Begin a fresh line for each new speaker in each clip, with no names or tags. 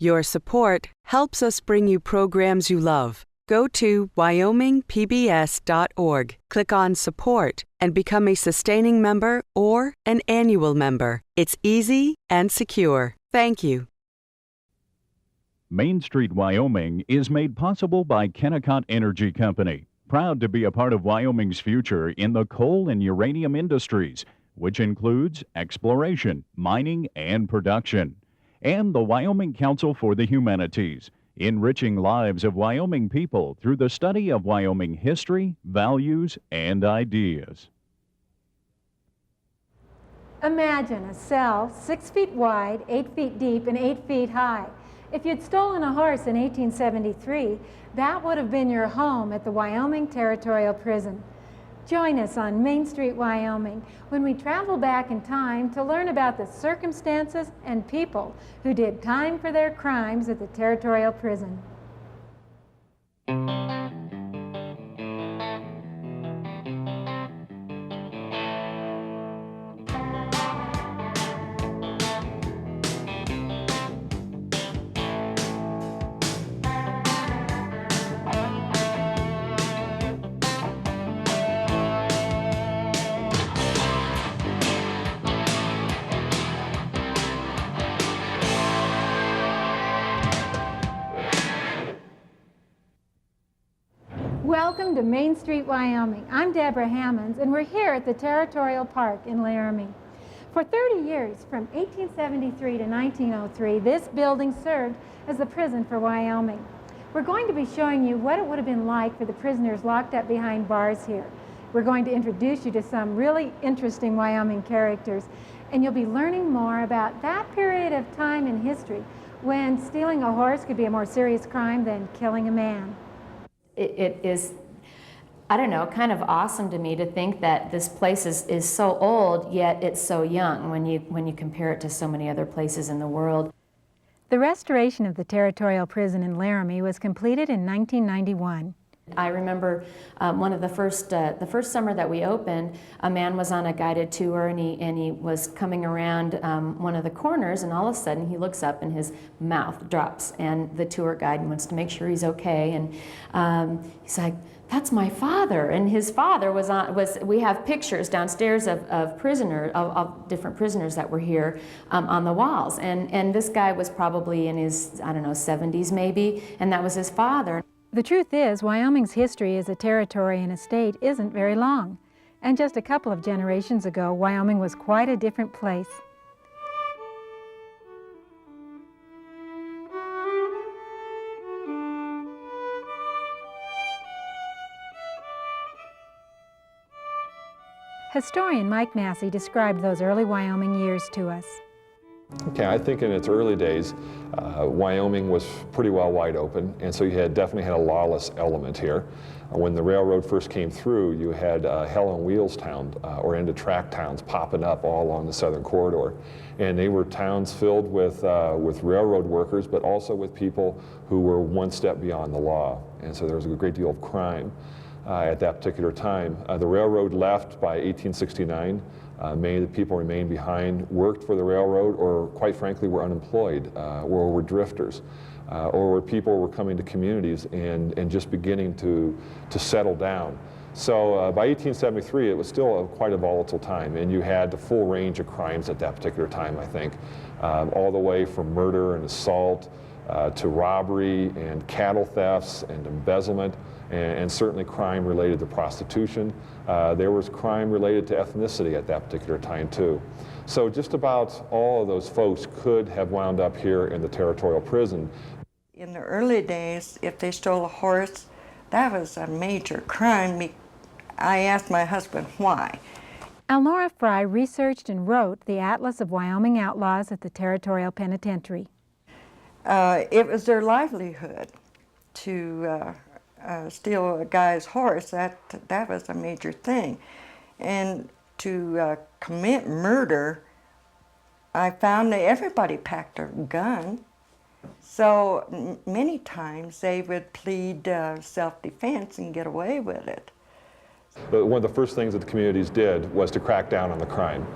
Your support helps us bring you programs you love. Go to wyomingpbs.org, click on Support, and become a sustaining member or an annual member. It's easy and secure. Thank you.
Main Street, Wyoming is made possible by Kennecott Energy Company, proud to be a part of Wyoming's future in the coal and uranium industries, which includes exploration, mining, and production. And the Wyoming Council for the Humanities, enriching lives of Wyoming people through the study of Wyoming history, values, and ideas.
Imagine a cell 6 feet wide, 8 feet deep, and 8 feet high. If you'd stolen a horse in 1873, that would have been your home at the Wyoming Territorial Prison. Join us on Main Street, Wyoming, when we travel back in time to learn about the circumstances and people who did time for their crimes at the Territorial Prison. Welcome to Main Street, Wyoming. I'm Deborah Hammonds, and we're here at the Territorial Park in Laramie. For 30 years, from 1873 to 1903, this building served as the prison for Wyoming. We're going to be showing you what it would have been like for the prisoners locked up behind bars here. We're going to introduce you to some really interesting Wyoming characters, and you'll be learning more about that period of time in history when stealing a horse could be a more serious crime than killing a man.
It is, I don't know, kind of awesome to me to think that this place is so old, yet it's so young when you compare it to so many other places in the world.
The restoration of the Territorial Prison in Laramie was completed in 1991.
I remember one of the first summer that we opened, a man was on a guided tour and he was coming around one of the corners, and all of a sudden he looks up and his mouth drops, and the tour guide wants to make sure he's okay, and he's like, "That's my father." And his father we have pictures downstairs of different prisoners that were here on the walls, and this guy was probably in his, I don't know, 70s maybe, and that was his father.
The truth is, Wyoming's history as a territory and a state isn't very long. And just a couple of generations ago, Wyoming was quite a different place. Historian Mike Massie described those early Wyoming years to us.
Okay, I think in its early days, Wyoming was pretty well wide open, and so you definitely had a lawless element here. When the railroad first came through, you had Hell on Wheels town, or end-of-track towns popping up all along the southern corridor. And they were towns filled with railroad workers, but also with people who were one step beyond the law. And so there was a great deal of crime at that particular time. The railroad left by 1869. Many of the people remained behind, worked for the railroad, or quite frankly were unemployed, or were drifters, or were people were coming to communities and just beginning to settle down. So by 1873, it was still quite a volatile time, and you had the full range of crimes at that particular time, I think, all the way from murder and assault to robbery and cattle thefts and embezzlement, and certainly crime related to prostitution. There was crime related to ethnicity at that particular time too. So just about all of those folks could have wound up here in the Territorial Prison.
In the early days, if they stole a horse, that was a major crime. I asked my husband why.
Elnora Frye researched and wrote the Atlas of Wyoming Outlaws at the Territorial Penitentiary.
It was their livelihood to steal a guy's horse. That was a major thing. And to commit murder, I found that everybody packed a gun. So many times they would plead self-defense and get away with it.
But one of the first things that the communities did was to crack down on the crime.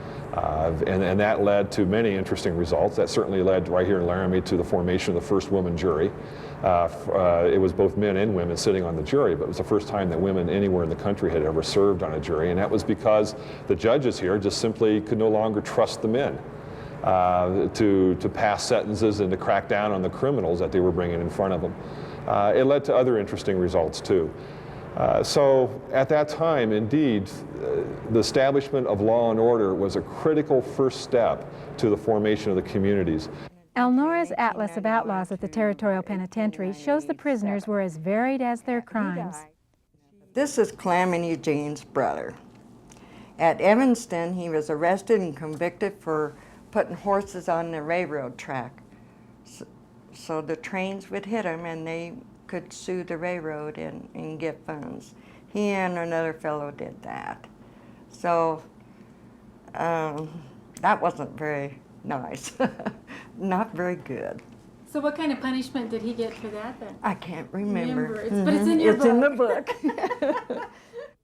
And that led to many interesting results. That certainly led right here in Laramie to the formation of the first woman jury. It was both men and women sitting on the jury, but it was the first time that women anywhere in the country had ever served on a jury, and that was because the judges here just simply could no longer trust the men to pass sentences and to crack down on the criminals that they were bringing in front of them. It led to other interesting results too. So at that time, indeed, the establishment of law and order was a critical first step to the formation of the communities.
Elnora's Atlas of Outlaws at the Territorial Penitentiary shows the prisoners were as varied as their crimes.
This is Clem and Eugene's brother. At Evanston, he was arrested and convicted for putting horses on the railroad track. So the trains would hit him and they could sue the railroad and get funds. He and another fellow did that. So that wasn't very nice. Not very good.
So what kind of punishment did he get for that then?
I can't remember.
But it's in your book.
It's in the book.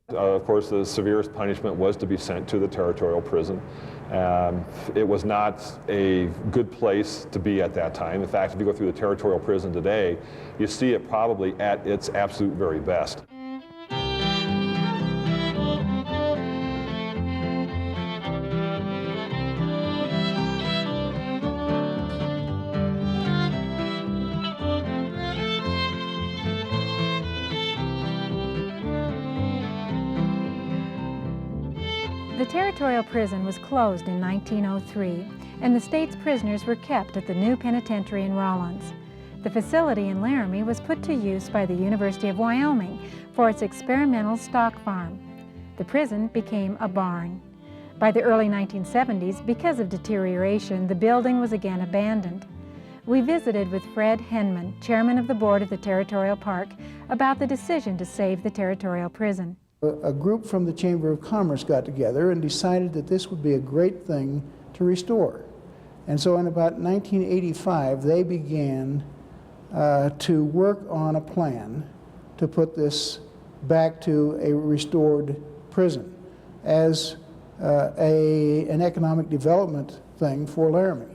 Of course, the severest punishment was to be sent to the Territorial Prison. It was not a good place to be at that time. In fact, if you go through the Territorial Prison today, you see it probably at its absolute very best.
The Territorial Prison was closed in 1903, and the state's prisoners were kept at the new penitentiary in Rawlins. The facility in Laramie was put to use by the University of Wyoming for its experimental stock farm. The prison became a barn. By the early 1970s, because of deterioration, the building was again abandoned. We visited with Fred Henman, chairman of the board of the Territorial Park, about the decision to save the Territorial Prison.
A group from the Chamber of Commerce got together and decided that this would be a great thing to restore. And so in about 1985, they began to work on a plan to put this back to a restored prison as an economic development thing for Laramie.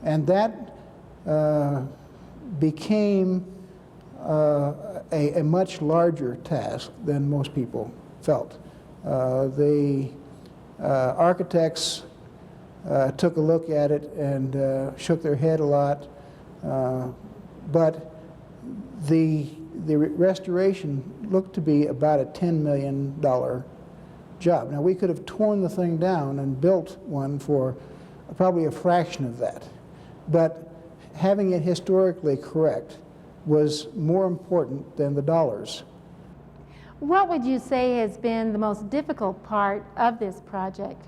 And that became a much larger task than most people felt. The architects took a look at it and shook their head a lot, but the restoration looked to be about a $10 million job. Now, we could have torn the thing down and built one for probably a fraction of that, but having it historically correct was more important than the dollars.
What would you say has been the most difficult part of this project?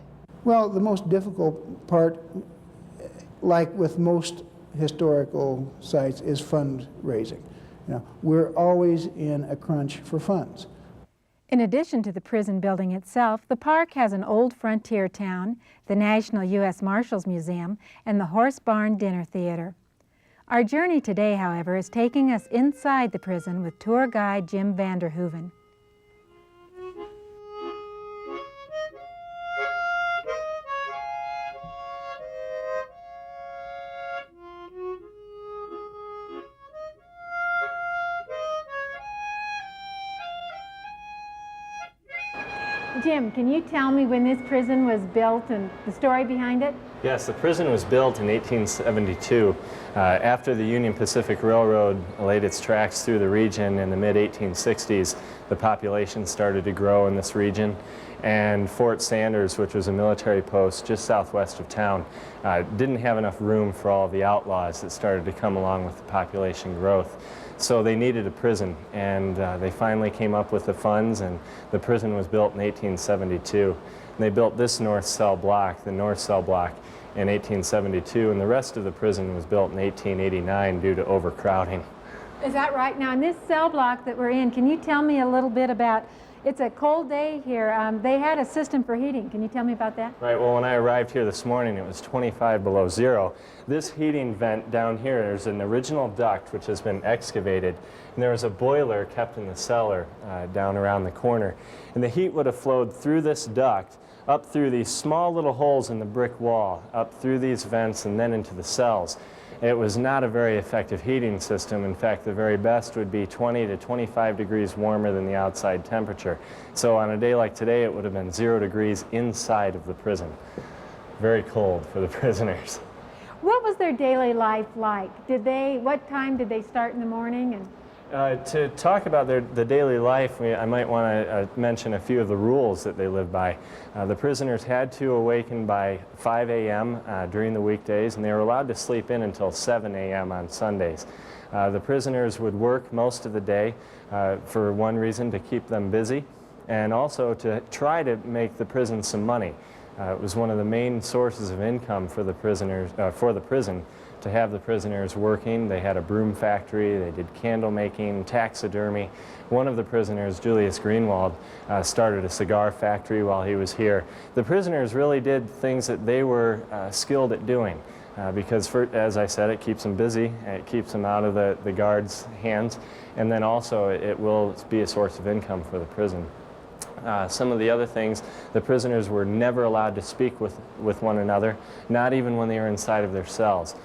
Well, the most difficult part, like with most historical sites, is fundraising. You know, we're always in a crunch for funds.
In addition to the prison building itself, the park has an old frontier town, the National U.S. Marshals Museum, and the Horse Barn Dinner Theater. Our journey today, however, is taking us inside the prison with tour guide Jim Vander Hooven. Jim, can you tell me when this prison was built and the story behind it?
Yes, the prison was built in 1872 after the Union Pacific Railroad laid its tracks through the region in the mid-1860s. The population started to grow in this region, and Fort Sanders, which was a military post just southwest of town, didn't have enough room for all of the outlaws that started to come along with the population growth. So they needed a prison, and they finally came up with the funds, and the prison was built in 1872. And they built this north cell block, the north cell block, in 1872, and the rest of the prison was built in 1889 due to overcrowding.
Is that right? Now, in this cell block that we're in, can you tell me a little bit about It's a cold day here. They had a system for heating. Can you tell me about that?
Right, well, when I arrived here this morning, it was 25 below zero. This heating vent down here, there's an original duct which has been excavated, and there was a boiler kept in the cellar down around the corner. And the heat would have flowed through this duct, up through these small little holes in the brick wall, up through these vents, and then into the cells. It was not a very effective heating system. In fact, the very best would be 20 to 25 degrees warmer than the outside temperature. So on a day like today, it would have been 0 degrees inside of the prison. Very cold for the prisoners.
What was their daily life like? What time did they start in the morning? And
to talk about the daily life, I might want to mention a few of the rules that they lived by. The prisoners had to awaken by 5 a.m. During the weekdays, and they were allowed to sleep in until 7 a.m. on Sundays. The prisoners would work most of the day for one reason, to keep them busy, and also to try to make the prison some money. It was one of the main sources of income for the prisoners, for the prison, to have the prisoners working. They had a broom factory, they did candle making, taxidermy. One of the prisoners, Julius Greenwald, started a cigar factory while he was here. The prisoners really did things that they were skilled at doing because, as I said, it keeps them busy, it keeps them out of the guards' hands, and then also it will be a source of income for the prison. Some of the other things, the prisoners were never allowed to speak with one another, not even when they were inside of their cells.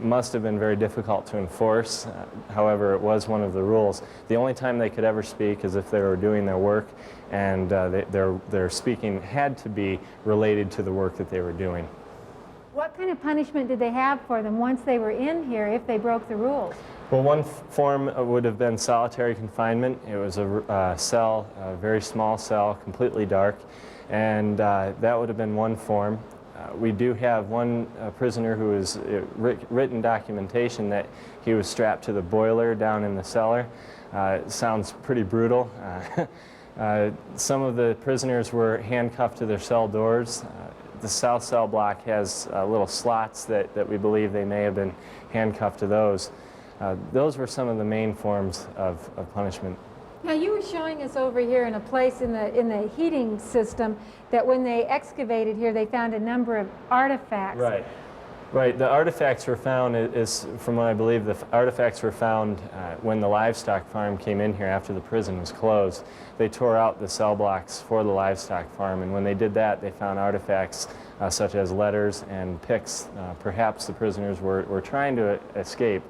Must have been very difficult to enforce, however, it was one of the rules. The only time they could ever speak is if they were doing their work, and their speaking had to be related to the work that they were doing.
what kind of punishment did they have for them once they were in here if they broke the rules?
Well, one form would have been solitary confinement. It was a cell, a very small cell, completely dark, and that would have been one form. We do have one prisoner who has written documentation that he was strapped to the boiler down in the cellar. It sounds pretty brutal. Some of the prisoners were handcuffed to their cell doors. The south cell block has little slots that we believe they may have been handcuffed to those. Those were some of the main forms of punishment.
Now you were showing us over here in a place in the heating system that when they excavated here they found a number of artifacts.
Right. Right. The artifacts were found, from what I believe, the artifacts were found when the livestock farm came in here after the prison was closed. They tore out the cell blocks for the livestock farm, and when they did that they found artifacts such as letters and picks. Perhaps the prisoners were trying to escape.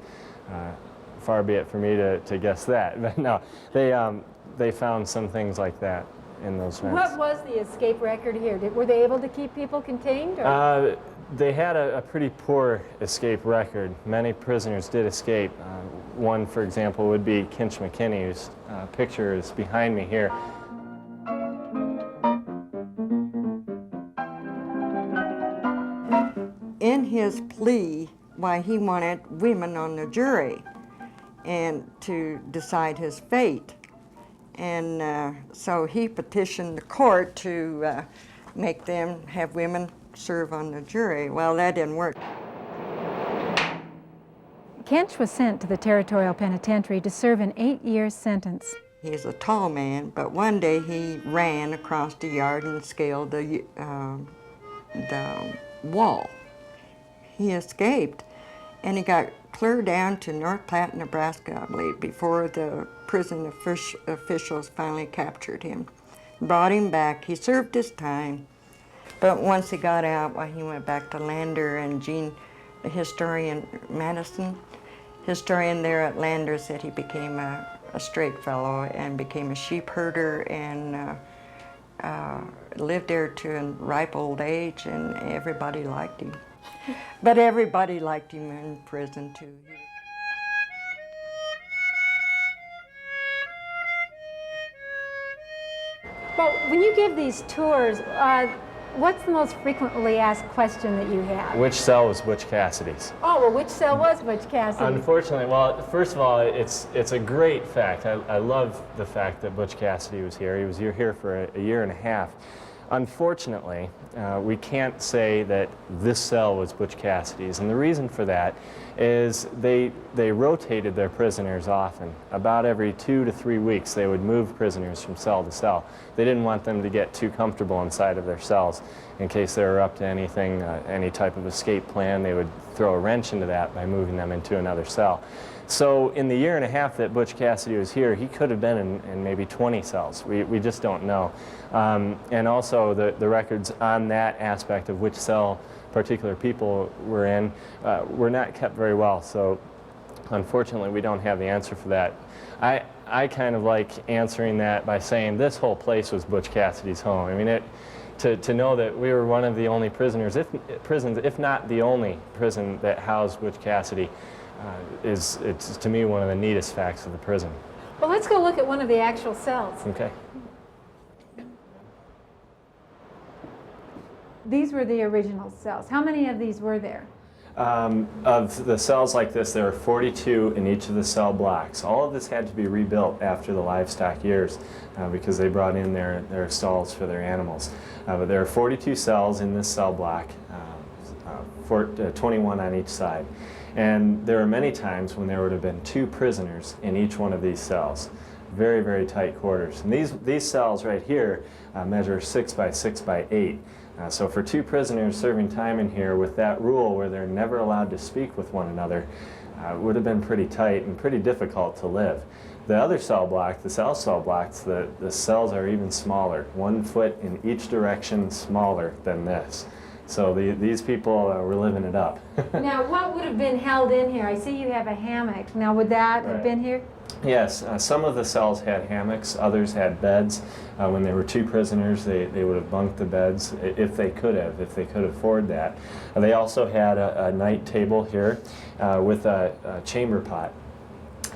Far be it for me to guess that, but no, they found some things like that in those vents.
What was the escape record here? Were they able to keep people contained? Or?
They had a pretty poor escape record. Many prisoners did escape. One, for example, would be Kinch McKinney, whose picture is behind me here.
In his plea, why he wanted women on the jury and to decide his fate. And so he petitioned the court to make them have women serve on the jury. Well, that didn't work.
Kinch was sent to the Territorial Penitentiary to serve an 8-year sentence.
He's a tall man, but one day he ran across the yard and scaled the wall. He escaped, and he got clear down to North Platte, Nebraska, I believe, before the prison officials finally captured him. Brought him back. He served his time. But once he got out, well, he went back to Lander, and Gene, the historian, Madison, historian there at Lander, said he became a straight fellow and became a sheep herder and lived there to a ripe old age, and everybody liked him. But everybody liked him in prison, too.
Well, when you give these tours, what's the most frequently asked question that you have?
Which cell was Butch Cassidy's?
Oh, well, which cell was Butch Cassidy?
Unfortunately, well, first of all, it's a great fact. I love the fact that Butch Cassidy was here. He was here for a year and a half. Unfortunately, we can't say that this cell was Butch Cassidy's, and the reason for that is they rotated their prisoners often. About every 2 to 3 weeks they would move prisoners from cell to cell. They didn't want them to get too comfortable inside of their cells. In case they were up to anything, any type of escape plan, they would throw a wrench into that by moving them into another cell. So in the year and a half that Butch Cassidy was here, he could have been in maybe 20 cells. We just don't know. And also the records on that aspect of which cell particular people were in were not kept very well. So unfortunately we don't have the answer for that. I kind of like answering that by saying this whole place was Butch Cassidy's home. I mean, to know that we were one of the only prisons, if not the only prison that housed Butch Cassidy, it's to me one of the neatest facts of the prison.
Well, let's go look at one of the actual cells.
Okay.
These were the original cells. How many of these were there?
Of the cells like this, there are 42 in each of the cell blocks. All of this had to be rebuilt after the livestock years because they brought in their stalls for their animals. But there are 42 cells in this cell block, 21 on each side. And there are many times when there would have been 2 prisoners in each one of these cells. Very, very tight quarters. And these cells right here measure 6 by 6 by 8. So for 2 prisoners serving time in here with that rule where they're never allowed to speak with one another would have been pretty tight and pretty difficult to live. The other cell block, the south cell blocks, the cells are even smaller, 1 foot in each direction smaller than this. So these people were living it up.
Now, what would have been held in here? I see you have a hammock. Now, would that have been here?
Yes, some of the cells had hammocks, others had beds. When there were 2 prisoners, they would have bunked the beds if they could afford that. They also had a night table here with a chamber pot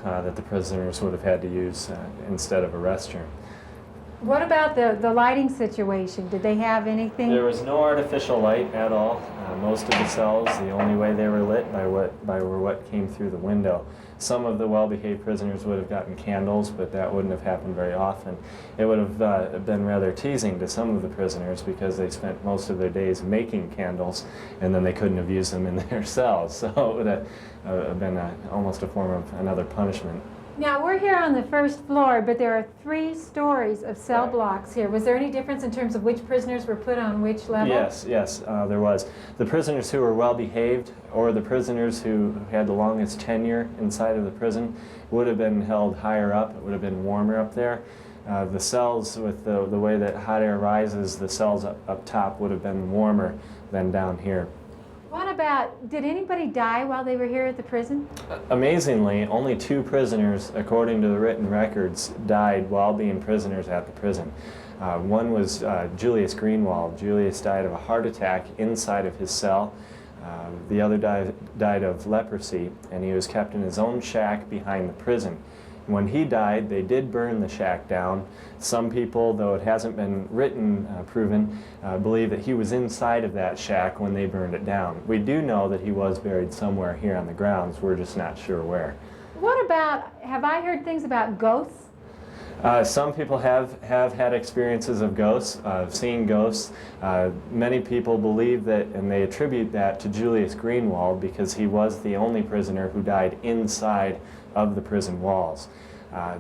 that the prisoners would have had to use instead of a restroom.
What about the lighting situation? Did they have anything?
There was no artificial light at all. Most of the cells, the only way they were lit were what came through the window. Some of the well-behaved prisoners would have gotten candles, but that wouldn't have happened very often. It would have been rather teasing to some of the prisoners because they spent most of their days making candles, and then they couldn't have used them in their cells. So it would have been almost a form of another punishment.
Now, we're here on the first floor, but there are 3 stories of cell blocks here. Was there any difference in terms of which prisoners were put on which level?
Yes, there was. The prisoners who were well behaved, or the prisoners who had the longest tenure inside of the prison, would have been held higher up. It would have been warmer up there. The cells, with the way that hot air rises, the cells up top would have been warmer than down here.
What about, did anybody die while they were here at the prison?
Amazingly, only 2 prisoners, according to the written records, died while being prisoners at the prison. One was Julius Greenwald. Julius died of a heart attack inside of his cell. The other died of leprosy, and he was kept in his own shack behind the prison. When he died, they did burn the shack down. Some people, though it hasn't been proven, believe that he was inside of that shack when they burned it down. We do know that he was buried somewhere here on the grounds. We're just not sure where.
What about, have I heard things about ghosts?
Some people have had experiences of ghosts, seeing ghosts. Many people believe that, and they attribute that to Julius Greenwald because he was the only prisoner who died inside of the prison walls.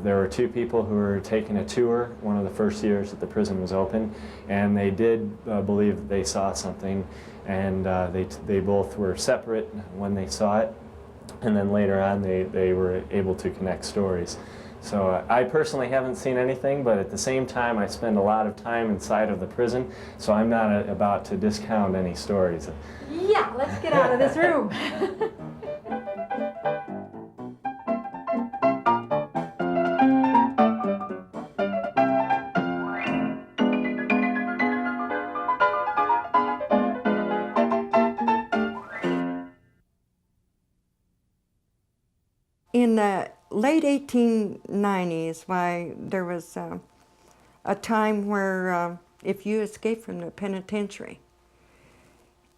There were 2 people who were taking a tour one of the first years that the prison was open, and they did believe that they saw something, and they both were separate when they saw it, and then later on they were able to connect stories. So I personally haven't seen anything, but at the same time I spend a lot of time inside of the prison, so I'm not about to discount any stories.
Yeah, let's get out of this room.
In the late 1890s, there was a time where if you escaped from the penitentiary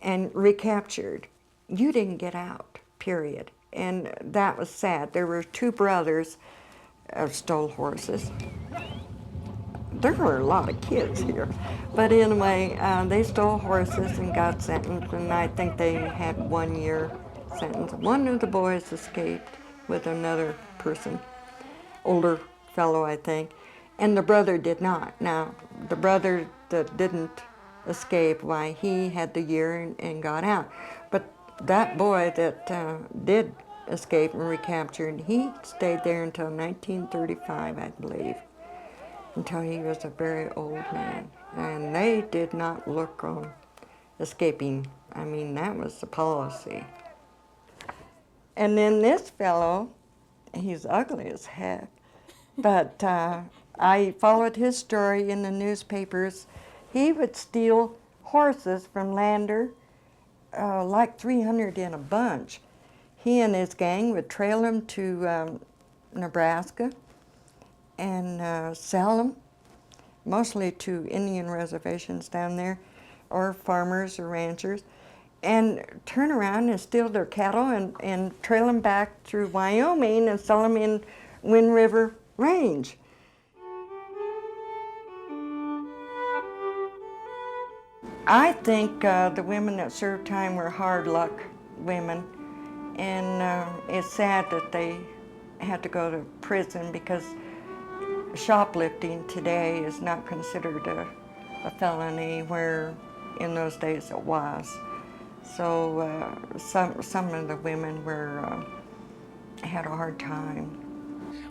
and recaptured, you didn't get out, period. And that was sad. There were 2 brothers who stole horses. There were a lot of kids here. But anyway, they stole horses and got sentenced, and I think they had 1 year sentence. One of the boys escaped with another person, older fellow, I think, and the brother did not. Now, the brother that didn't escape, why, he had the year and got out. But that boy that did escape and recaptured, he stayed there until 1935, I believe, until he was a very old man. And they did not look on escaping. I mean, that was the policy. And then this fellow, he's ugly as heck, but I followed his story in the newspapers. He would steal horses from Lander, like 300 in a bunch. He and his gang would trail them to Nebraska and sell them, mostly to Indian reservations down there, or farmers or ranchers, and turn around and steal their cattle and trail them back through Wyoming and sell them in Wind River Range. I think the women that served time were hard luck women, and it's sad that they had to go to prison because shoplifting today is not considered a felony, where in those days it was. So some of the women had a hard time.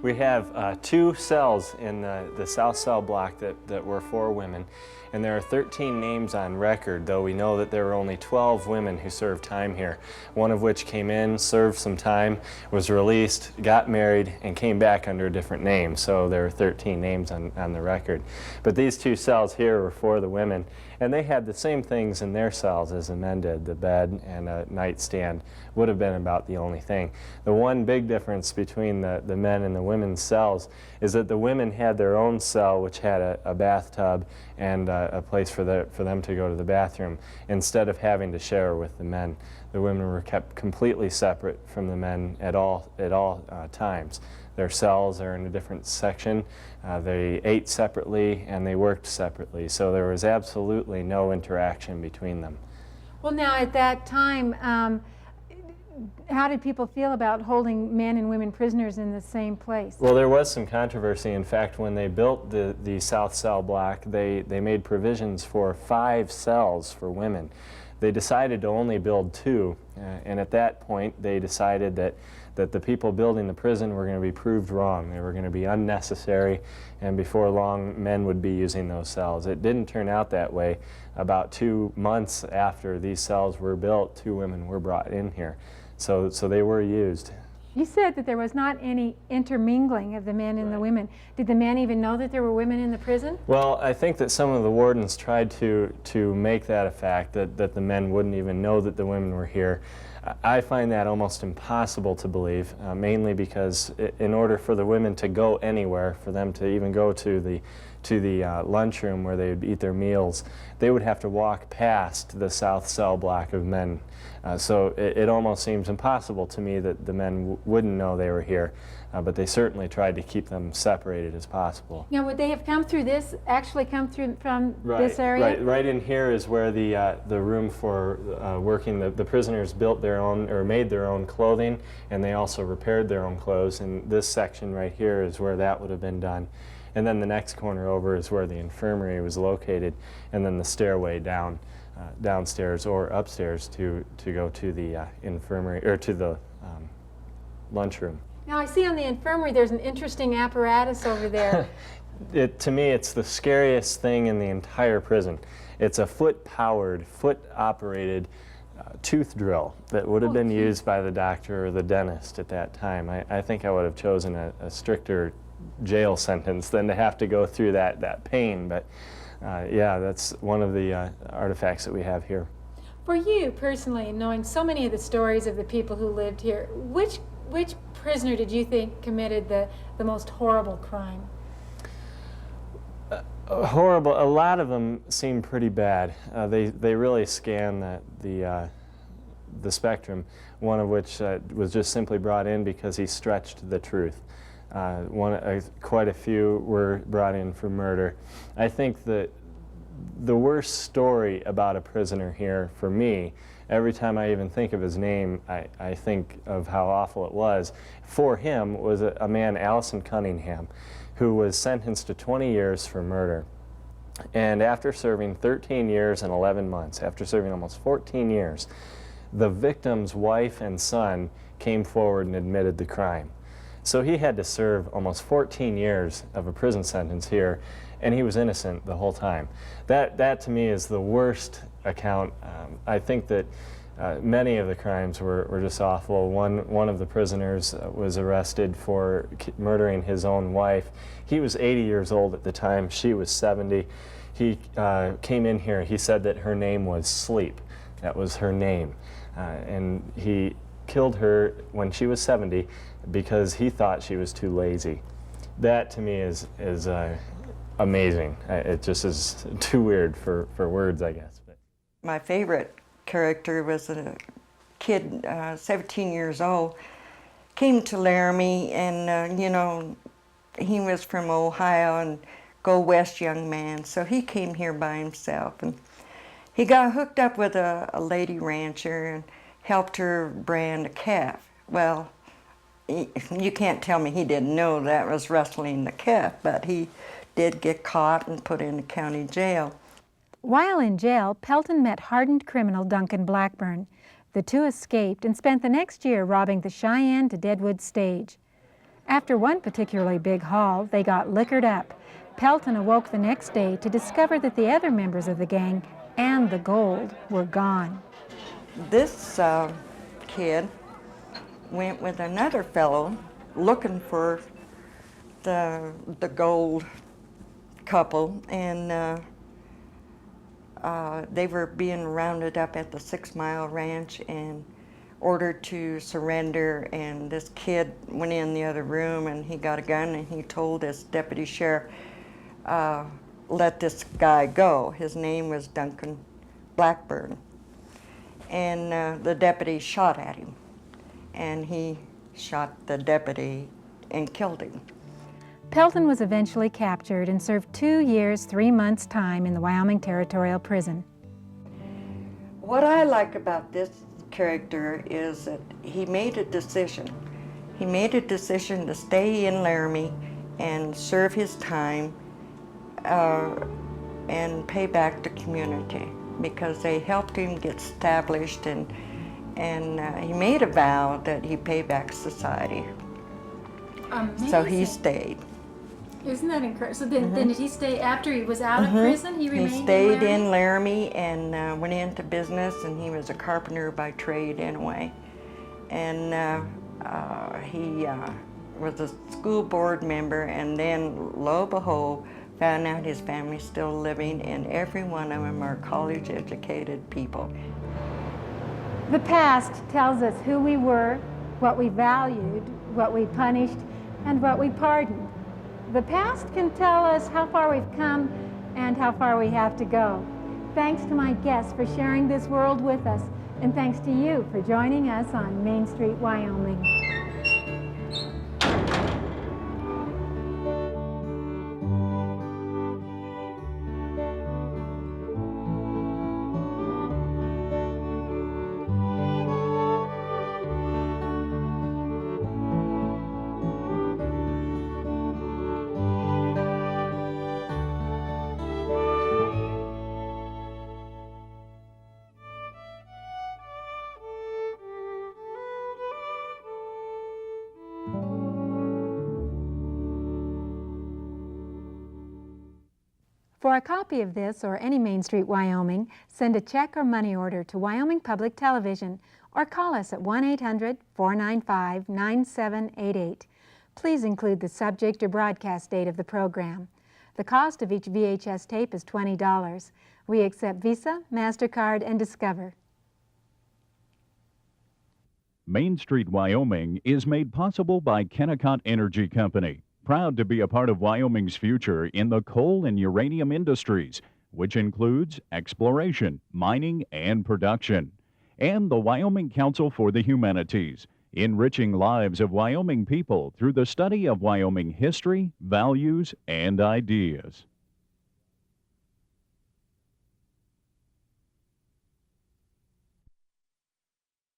We have 2 cells in the south cell block that were for women, and there are 13 names on record, though we know that there were only 12 women who served time here, one of which came in, served some time, was released, got married, and came back under a different name. So there are 13 names on the record. But these 2 cells here were for the women, and they had the same things in their cells as the men did. The bed and a nightstand would have been about the only thing. The one big difference between the men and the women's cells is that the women had their own cell, which had a bathtub and a place for them to go to the bathroom, instead of having to share with the men. The women were kept completely separate from the men at all times. Their cells are in a different section. They ate separately and they worked separately, so there was absolutely no interaction between them.
Well, now at that time, how did people feel about holding men and women prisoners in the same place?
Well, there was some controversy. In fact, when they built the South Cell block, they made provisions for 5 cells for women. They decided to only build 2, and at that point they decided that the people building the prison were going to be proved wrong. They were going to be unnecessary, and before long men would be using those cells. It didn't turn out that way. About 2 months after these cells were built, 2 women were brought in here. So they were used.
You said that there was not any intermingling of the men and the women. Did the men even know that there were women in the prison?
Well, I think that some of the wardens tried to make that a fact, that the men wouldn't even know that the women were here. I find that almost impossible to believe, mainly because in order for the women to go anywhere, for them to even go to the lunchroom where they would eat their meals, they would have to walk past the South Cell block of men. So it almost seems impossible to me that the men wouldn't know they were here, but they certainly tried to keep them separated as possible.
Now, would they have come through this, actually come through from this area?
Right in here is where the room for working, the prisoners built their own, or made their own clothing, and they also repaired their own clothes, and this section right here is where that would have been done. And then the next corner over is where the infirmary was located, and then the stairway downstairs or upstairs to go to the infirmary, or to the lunchroom.
Now I see on the infirmary there's an interesting apparatus over there.
To me, it's the scariest thing in the entire prison. It's a foot-powered, foot-operated tooth drill that would have been used by the doctor or the dentist at that time. I think I would have chosen a stricter jail sentence than to have to go through that pain, but yeah, that's one of the artifacts that we have here.
For you personally, knowing so many of the stories of the people who lived here, which prisoner did you think committed the most horrible crime?
Horrible. A lot of them seem pretty bad. They really scan the spectrum, one of which was just simply brought in because he stretched the truth. Quite a few were brought in for murder. I think that the worst story about a prisoner here, for me, every time I even think of his name, I think of how awful it was. For him was a man, Allison Cunningham, who was sentenced to 20 years for murder. And after serving 13 years and 11 months, after serving almost 14 years, the victim's wife and son came forward and admitted the crime. So he had to serve almost 14 years of a prison sentence here, and he was innocent the whole time. That to me is the worst account. I think that many of the crimes were just awful. One of the prisoners was arrested for murdering his own wife. He was 80 years old at the time. She was 70. He came in here. He said that her name was Sleep. That was her name. And he killed her when she was 70 because he thought she was too lazy. That to me is amazing. It just is too weird for words, I guess. But
my favorite character was a kid, 17 years old, came to Laramie, and you know, he was from Ohio, and go west young man, so he came here by himself, and he got hooked up with a lady rancher and helped her brand a calf. Well, you can't tell me he didn't know that was rustling the calf, but he did get caught and put in the county jail.
While in jail, Pelton met hardened criminal Duncan Blackburn. The two escaped and spent the next year robbing the Cheyenne to Deadwood stage. After one particularly big haul, they got liquored up. Pelton awoke the next day to discover that the other members of the gang and the gold were gone.
This kid went with another fellow looking for the gold couple, and they were being rounded up at the 6 Mile Ranch and ordered to surrender, and this kid went in the other room and he got a gun and he told this deputy sheriff, let this guy go. His name was Duncan Blackburn. And the deputy shot at him, and he shot the deputy and killed him.
Pelton was eventually captured and served 2 years, 3 months' time in the Wyoming Territorial Prison.
What I like about this character is that he made a decision. He made a decision to stay in Laramie and serve his time and pay back the community, because they helped him get established, and he made a vow that he'd pay back society.
Amazing.
So he stayed.
Isn't that incredible? So then did he stay after he was out of prison? He remained
He stayed
in
in Laramie and went into business, and he was a carpenter by trade anyway. And he was a school board member, and then lo and behold, found out his family's still living, and every one of them are college-educated people.
The past tells us who we were, what we valued, what we punished, and what we pardoned. The past can tell us how far we've come and how far we have to go. Thanks to my guests for sharing this world with us, and thanks to you for joining us on Main Street, Wyoming. For a copy of this or any Main Street Wyoming, send a check or money order to Wyoming Public Television or call us at 1-800-495-9788. Please include the subject or broadcast date of the program. The cost of each VHS tape is $20. We accept Visa, MasterCard, and Discover.
Main Street, Wyoming is made possible by Kennecott Energy Company, proud to be a part of Wyoming's future in the coal and uranium industries, which includes exploration, mining, and production. And the Wyoming Council for the Humanities, enriching lives of Wyoming people through the study of Wyoming history, values, and ideas.